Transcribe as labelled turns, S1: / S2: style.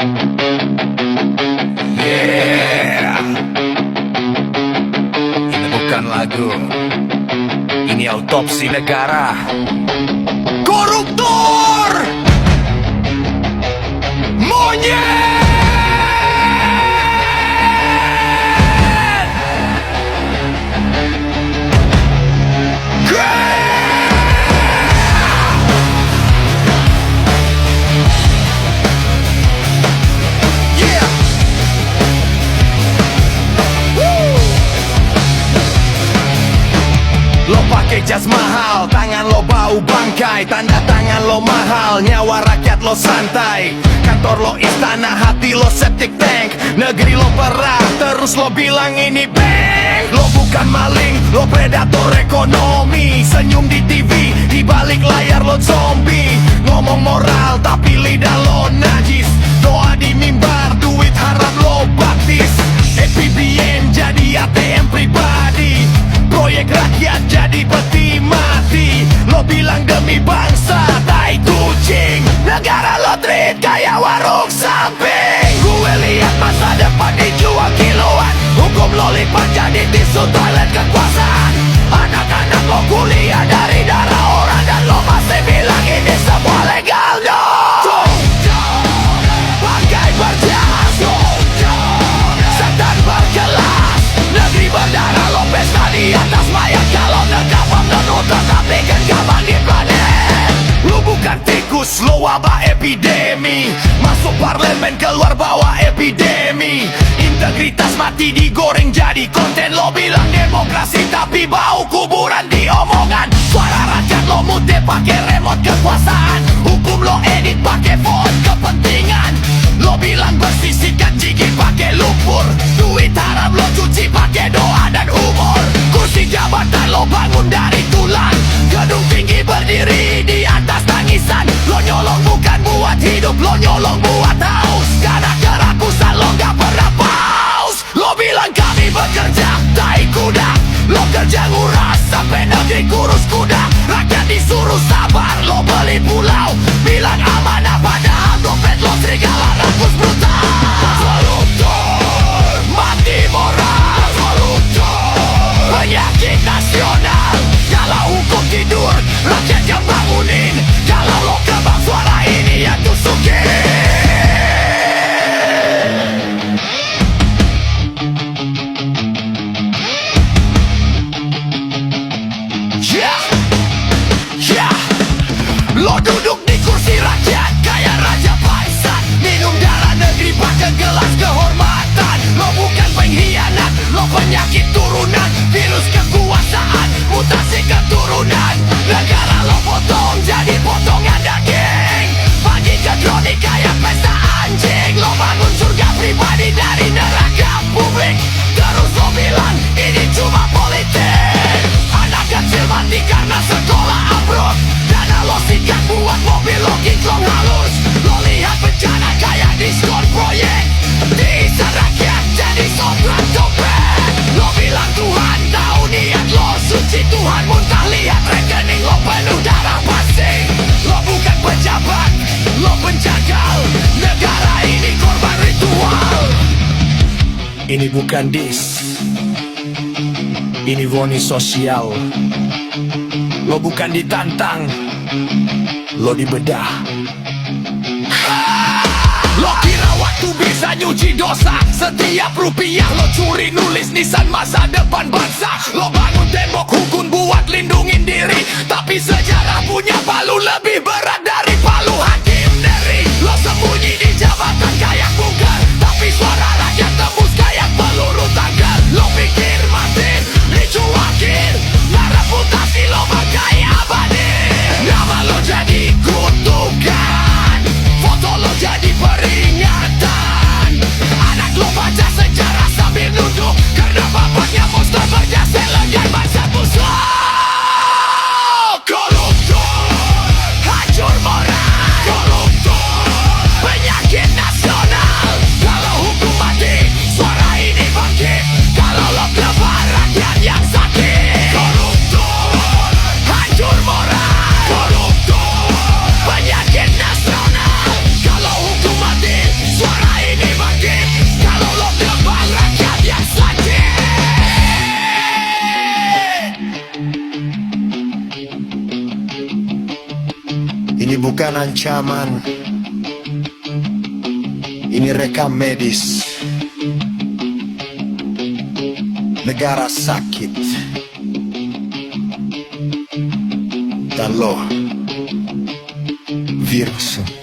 S1: Yeah. Ini bukan lagu, ini autopsi negara. Koruptor, monyet. Lo pakai jas mahal, tangan lo bau bangkai, tanda tangan lo mahal, nyawa rakyat lo santai. Kantor lo istana, hati lo septic tank. Negeri lo perah, terus lo bilang ini bank. Lo bukan maling, lo predator ekonomi. Senyum di TV, di balik layar lo zombie. Ngomong moral, tapi lidah lo najis. Doa di mimbar, duit haram lo baptis. APBN jadi ATM pribadi, proyek rakyat jadi peti mati. Lo bilang demi bangsa, tai kucing. Negara lo treat kayak warung samping. Gue lihat masa depan dijual kiloan. Hukum lo lipat jadi tisu toilet kekuasaan. Anak-anak lo kuliah dari darah orang, dan lo masih bilang ini semua legal. No, pakai berjas, setan berkelas. Negeri berdarah, lo pesta di atas mayat. Kalau negara menuntut, tapi kan kapan di planet. Lo bukan tikus, lo wabah epidemi. Masuk parlemen, keluar bawa epidemi. Integritas mati digoreng jadi konten. Lo bilang demokrasi, tapi bau kuburan di omongan. Suara rakyat lo mute pakai remote kekuasaan. Hukum lo edit pakai font kepentingan. Lo bilang bersih, sikat gigi pakai lumpur. Duit haram lo cuci pakai doa dan humor. Kursi jabatan lo bangun dari tulang. Gedung tinggi berdiri di atas tangisan. Lo nyolong bukan buat hidup, lo nyolong buat haus. Karena kerakusan lo gak pernah paus. Lo bilang kami bekerja, tai kuda. Lo kerja nguras sampai negeri kurus kuda. Rakyat disuruh sabar, lo beli pulau. Bilang amanah padahal dompet lo serigala rakus brutal. Koruptor, mati moral. Koruptor, penyakit nasional. Kalau hukum tidur, rakyat yang bangunin. Kalau lo kebang, suara ini yang tusukin. Lo duduk di kursi rakyat kayak Raja Faisal. Minum darah negeri pakai gelas kehormatan. Lo bukan pengkhianat, lo penyakit turunan. Virus kekuasaan, mutasi keturunan. Negara lo potong jadi potongan daging. Bagi ke kronik kayak pesta anjing. Lo bangun surga pribadi dari neraka publik. Terus lo bilang ini cuma politik. Anak kecil mati karena sekolah ambruk. Dana lo sikat buat mobil lo kinclong halus. Lo lihat bencana kayak diskon proyek. Diisi rakyat jadi sopran dompet. Lo bilang Tuhan tahu niat lo suci. Tuhan muntah lihat rekening lo penuh darah pasing. Lo bukan pejabat, lo penjagal. Negara ini korban ritual. Ini bukan dis, ini warning sosial. Lo bukan ditantang, lo dibedah. Lo kira waktu bisa nyuci dosa. Setiap rupiah lo curi nulis nisan masa depan bangsa. Lo bangun tembok hukum buat lindungin diri. Tapi sejarah punya palu lebih berat dari palu hakim Dery. Lo sembunyi di jabatan kayak bunker, tapi suara rakyat tembus kayak peluru tanggal. Lo pikir mati, dicuakin. Nah reputasi lo pakai abadi. Nama lo jadi kutukan, foto lo jadi peringatan. Anak lo baca sejarah sambil nunduk, karena bapaknya monster berjasa lengan bangsa busuk. Koruptor, hancur moral.
S2: bukan ancaman. Ini rekam medis. Negara sakit. Dan lo, virus.